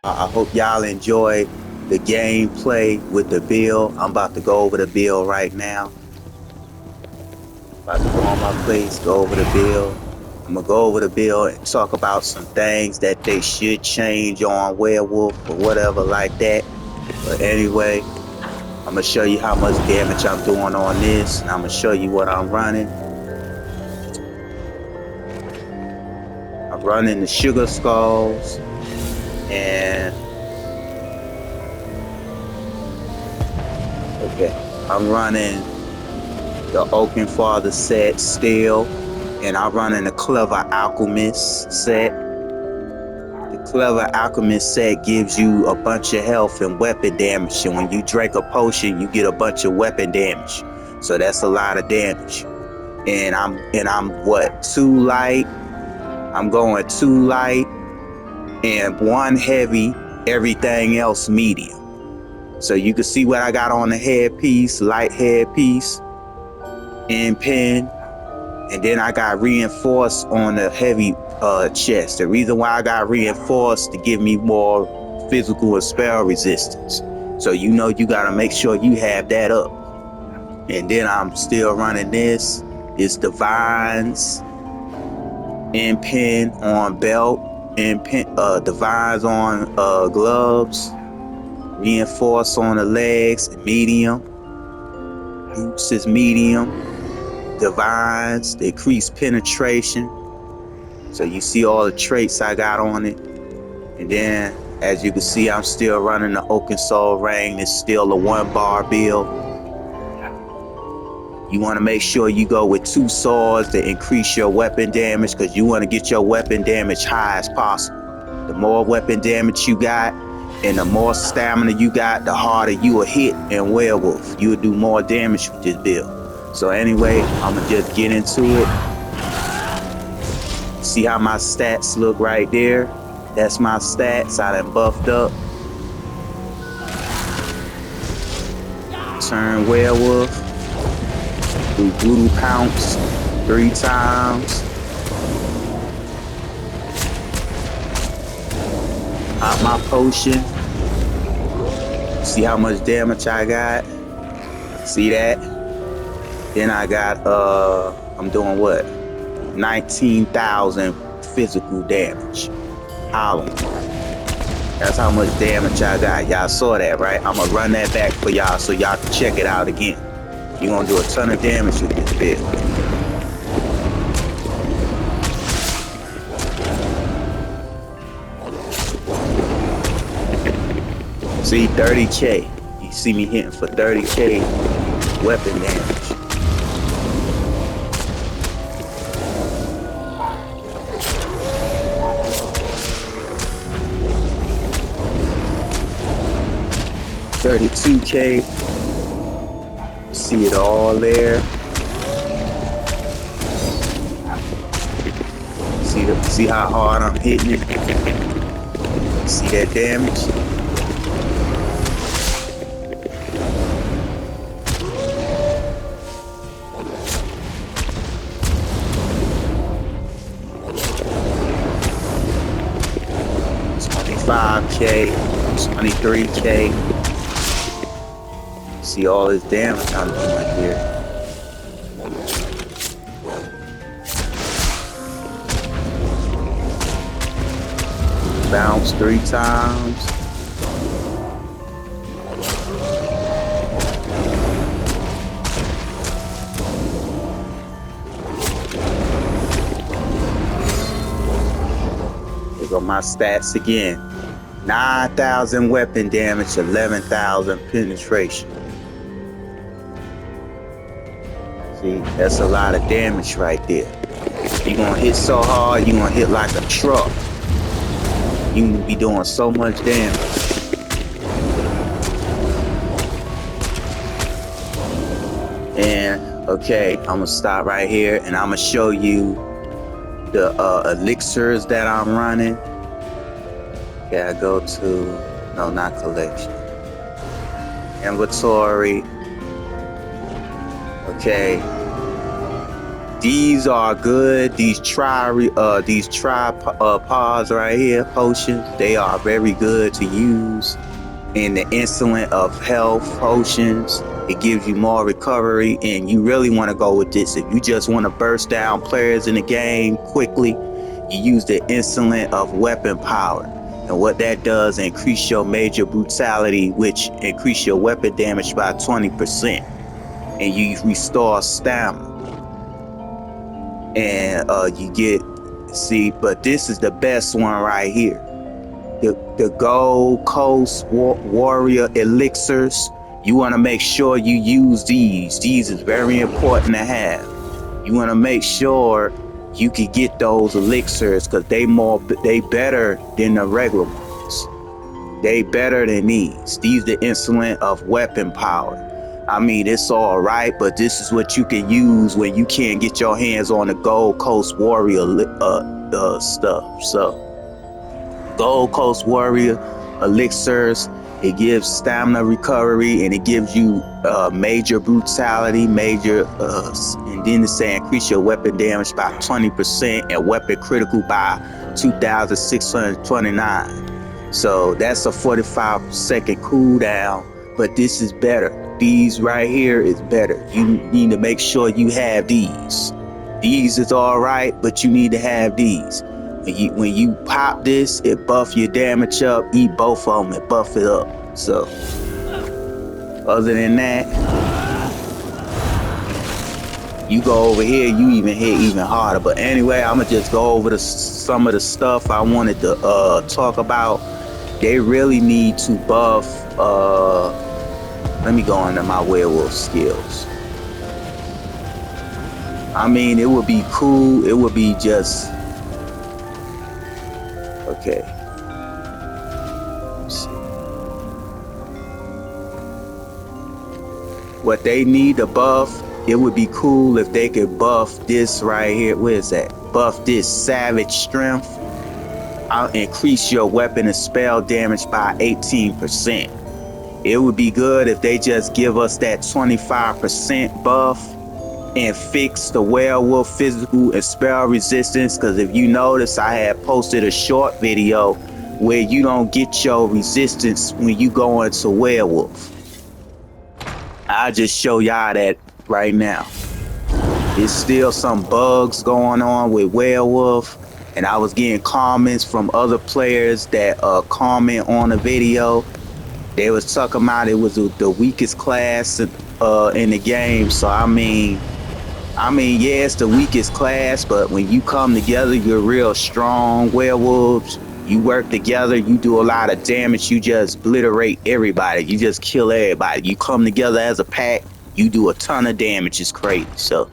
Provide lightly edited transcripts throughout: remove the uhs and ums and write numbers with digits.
I hope y'all enjoy the gameplay with the build. I'm about to go over the build right now. About to go on my place, go over the build. I'm gonna go over the build and talk about some things that they should change on Werewolf or whatever like that. But anyway, I'm gonna show you how much damage I'm doing on this, and I'm gonna show you what I'm running. I'm running the Sugar Skulls, and okay, I'm running the Oaken Father set still, and I'm running the Clever Alchemist set. The Clever Alchemist set gives you a bunch of health and weapon damage, and when you drink a potion, you get a bunch of weapon damage. So that's a lot of damage. And I'm what, 2 light? I'm going 2 light and 1 heavy, everything else medium. So you can see what I got on the headpiece, light headpiece, and pin. And then I got reinforced on the heavy chest. The reason why I got reinforced to give me more physical and spell resistance. So you know you gotta make sure you have that up. And then I'm still running this. It's Divines and pin on belt and pin Divines on gloves. Reinforce on the legs, medium. Boots is medium. Divines, decrease penetration. So you see all the traits I got on it. And then, as you can see, I'm still running the Oaken Soul Ring. It's still a 1 bar build. You want to make sure you go with 2 swords to increase your weapon damage, because you want to get your weapon damage high as possible. The more weapon damage you got and the more stamina you got, the harder you will hit in Werewolf. You will do more damage with this build. So anyway, I'm going to just get into it. See how my stats look right there? That's my stats. I done buffed up. Turn Werewolf. Do Brutal Pounce 3 times. Pop my potion. See how much damage I got? See that? Then I got, I'm doing what? 19,000 physical damage. Hollow. That's how much damage I got. Y'all saw that, right? I'm gonna run that back for y'all so y'all can check it out again. You're gonna do a ton of damage with this build. See, 30K. You see me hitting for 30K weapon damage. $32K. See it all there. See how hard I'm hitting it. See that damage? $25K, $23K. See all this damage I'm doing here. Bounce 3 times. Here go my stats again. 9,000 weapon damage, 11,000 penetration. See, that's a lot of damage right there. You're gonna hit so hard, you're gonna hit like a truck. You can be doing so much damage. And okay, I'm gonna stop right here and I'm gonna show you the elixirs that I'm running. Okay, I go to, no, not collection. Inventory. Okay. These are good. These tripods right here, potions. They are very good to use in the insulin of health potions. It gives you more recovery, and you really want to go with this. If you just want to burst down players in the game quickly, you use the insulin of weapon power. And what that does, increase your major brutality, which increase your weapon damage by 20%. And you restore stamina. And you get, but this is the best one right here. The Gold Coast Warrior Elixirs. You want to make sure you use these. These is very important to have. You want to make sure you can get those elixirs because they better than the regular ones. They better than these. These the insulin of weapon power. I mean, it's all right, but this is what you can use when you can't get your hands on the Gold Coast Warrior stuff. So, Gold Coast Warrior Elixirs, it gives stamina recovery, and it gives you major brutality, and then it's saying increase your weapon damage by 20% and weapon critical by 2,629. So that's a 45-second cooldown, but this is better. These right here is better. You need to make sure you have these. These is all right, but you need to have these. When you pop this, it buff your damage up. Eat both of them and buff it up. So, other than that, you go over here, you even hit even harder. But anyway, I'm gonna just go over some of the stuff I wanted to talk about. They really need to buff. Let me go into my werewolf skills. I mean, it would be cool. It would be just. Okay. Let's see. What they need to buff, it would be cool if they could buff this right here. Where is that? Buff this Savage Strength. I'll increase your weapon and spell damage by 18%. It would be good if they just give us that 25% buff and fix the werewolf physical and spell resistance, because if you notice, I had posted a short video where you don't get your resistance when you go into werewolf. I'll just show y'all that right now. There's still some bugs going on with werewolf, and I was getting comments from other players that comment on the video. They was talking about it was the weakest class in the game. So I mean, yeah, it's the weakest class, but when you come together, you're real strong werewolves. You work together, you do a lot of damage, you just obliterate everybody, you just kill everybody. You come together as a pack, you do a ton of damage. It's crazy. So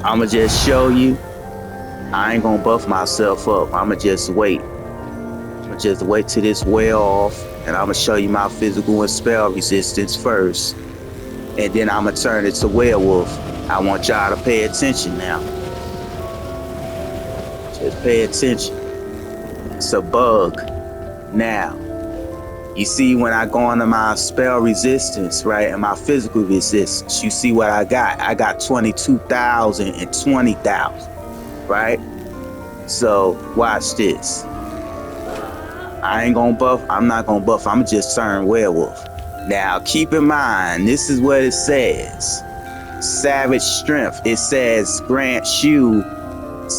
I'ma just show you. I ain't gonna buff myself up. I'ma just wait. I'ma just wait till this wear off, and I'ma show you my physical and spell resistance first. And then I'ma turn it to werewolf. I want y'all to pay attention now. Just pay attention. It's a bug. Now, you see when I go into my spell resistance, right, and my physical resistance, you see what I got. I got 22,000 and 20,000, right? So watch this. I ain't gonna buff. I'm not gonna buff. I'm just turn werewolf. Now, keep in mind, this is what it says. Savage Strength. It says grants you,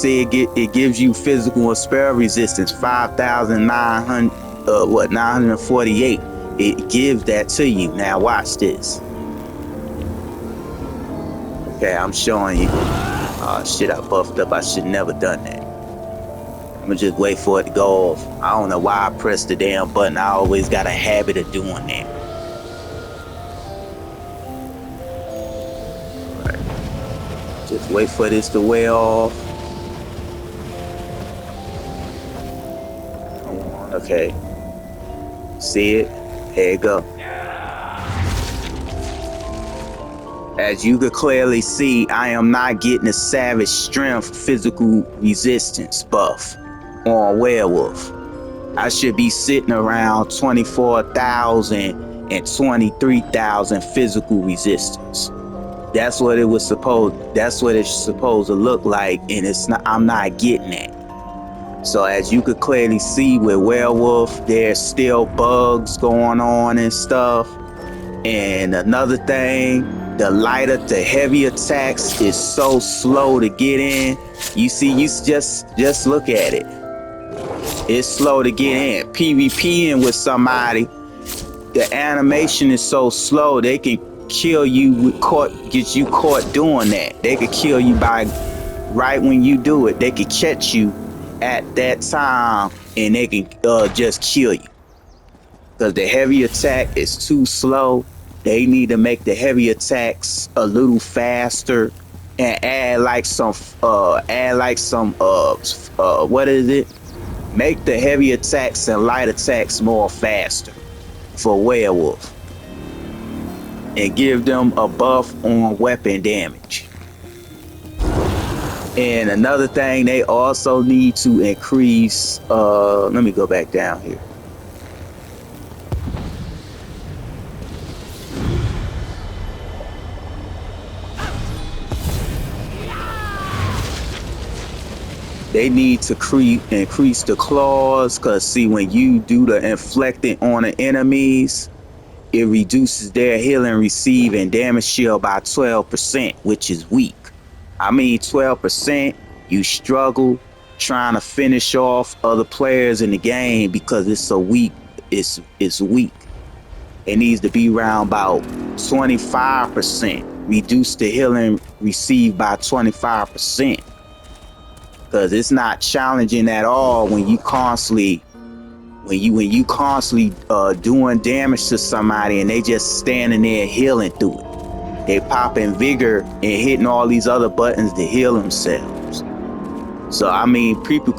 it gives you physical and spell resistance, 5,948. It gives that to you. Now, watch this. Okay, I'm showing you. Oh, shit, I buffed up. I should never done that. I'm gonna just wait for it to go off. I don't know why I pressed the damn button. I always got a habit of doing that. Just wait for this to wear off. Okay. See it? There you go. As you could clearly see, I am not getting a Savage Strength physical resistance buff on werewolf. I should be sitting around 24,000 and 23,000 physical resistance. That's what it was supposed. That's what it's supposed to look like, and it's not. I'm not getting that. So as you could clearly see with werewolf, there's still bugs going on and stuff. And another thing, the lighter to heavy attacks is so slow to get in. You see, you just look at it. It's slow to get in. PvPing with somebody, the animation is so slow they can kill you with get you caught doing that. They could kill you by right when you do it. They could catch you at that time and they can just kill you. Because the heavy attack is too slow. They need to make the heavy attacks a little faster and add like some what is it? Make the heavy attacks and light attacks more faster for werewolf. And give them a buff on weapon damage. And another thing, they also need to increase, let me go back down here. They need to increase the claws, because see, when you do the inflicting on the enemies, it reduces their healing, receive, and damage shield by 12%, which is weak. I mean 12%, you struggle trying to finish off other players in the game because it's so weak. It's weak. It needs to be around about 25%. Reduce the healing received by 25%. Because it's not challenging at all when you constantly doing damage to somebody and they just standing there healing through it. They popping vigor and hitting all these other buttons to heal themselves. So I mean, people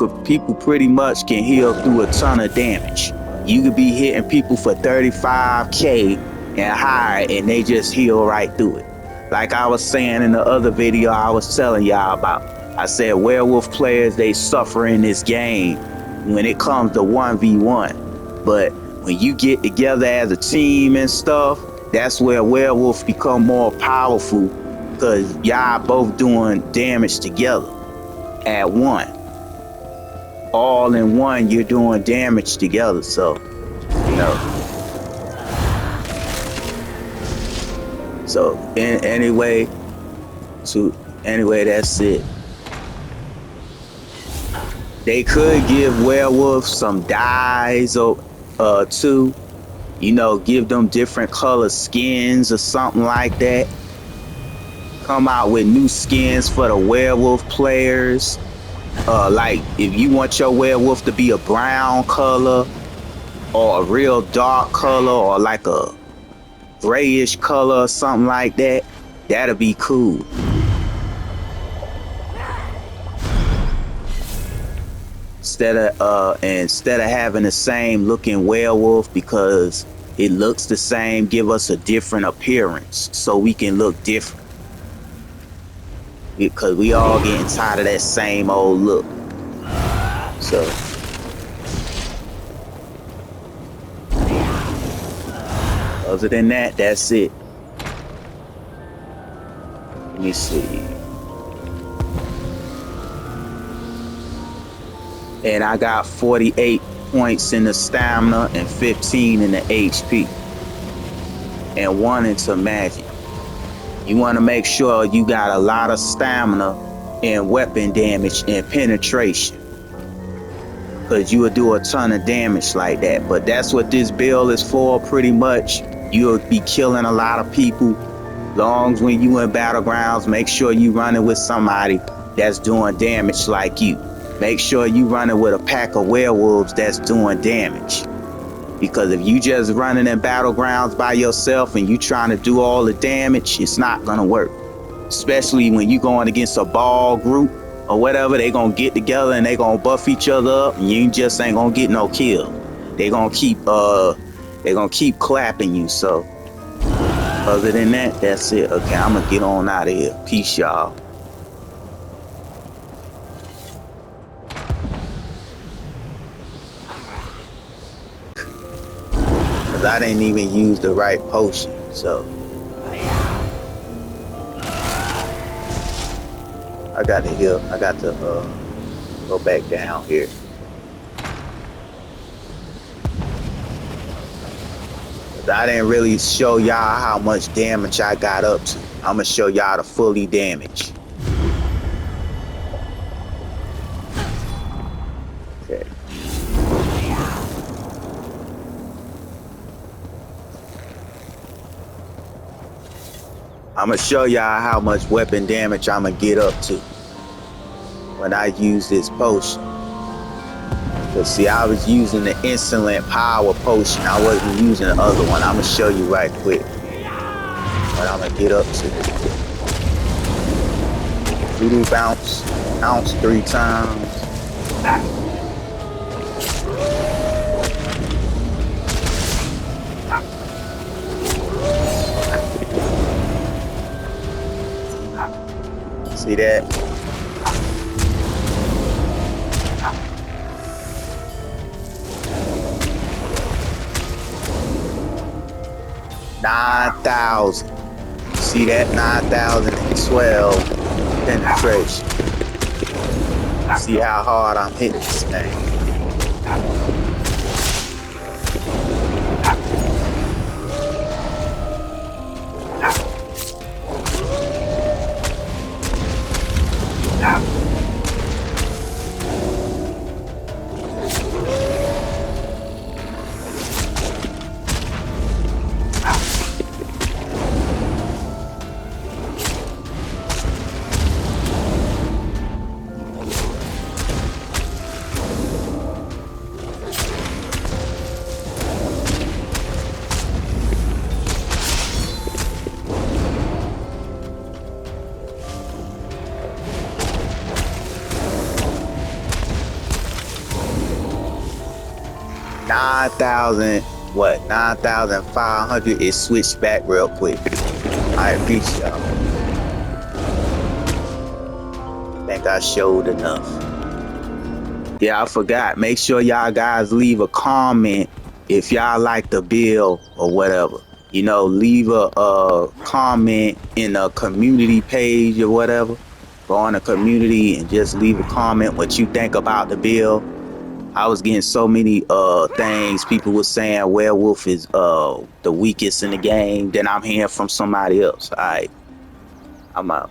pretty much can heal through a ton of damage. You could be hitting people for 35k and higher and they just heal right through it. Like I was saying in the other video I was telling y'all about. I said werewolf players, they suffer in this game when it comes to 1v1. But when you get together as a team and stuff, that's where werewolf become more powerful, because y'all both doing damage together at one. All in one, you're doing damage together. So, you know. So anyway, that's it. They could give werewolves some dyes too. You know, give them different color skins or something like that. Come out with new skins for the werewolf players. Like if you want your werewolf to be a brown color or a real dark color or like a grayish color or something like that, that'll be cool. Instead of having the same looking werewolf, because it looks the same, give us a different appearance so we can look different, because we all getting tired of that same old look. So other than that, that's it. Let me see. And I got 48 points in the stamina and 15 in the HP. And 1 into magic. You want to make sure you got a lot of stamina and weapon damage and penetration, because you will do a ton of damage like that. But that's what this build is for pretty much. You'll be killing a lot of people. Long as when you in battlegrounds, make sure you running with somebody that's doing damage like you. Make sure you running with a pack of werewolves that's doing damage. Because if you just running in battlegrounds by yourself and you trying to do all the damage, it's not gonna work. Especially when you going against a ball group or whatever, they gonna get together and they gonna buff each other up, and you just ain't gonna get no kill. They gonna keep clapping you. So other than that, that's it. Okay, I'm gonna get on out of here. Peace, y'all. I didn't even use the right potion, so I got to heal. I got to go back down here. I didn't really show y'all how much damage I got up to. I'm gonna show y'all the fully damage. Okay. I'm gonna show y'all how much weapon damage I'm gonna get up to when I use this potion. But see, I was using the insolent power potion. I wasn't using the other one. I'm gonna show you right quick what I'm gonna get up to. Voodoo bounce 3 times. See that? $9,000. See that? 9,012 penetration. See how hard I'm hitting this thing. What? 9,500. It switched back real quick. I appreciate y'all. Think I showed enough. Yeah, I forgot. Make sure y'all guys leave a comment if y'all like the build or whatever. You know, leave a comment in a community page or whatever. Go on a community and just leave a comment what you think about the build. I was getting so many things. People were saying werewolf is the weakest in the game. Then I'm hearing from somebody else. All right, I'm out.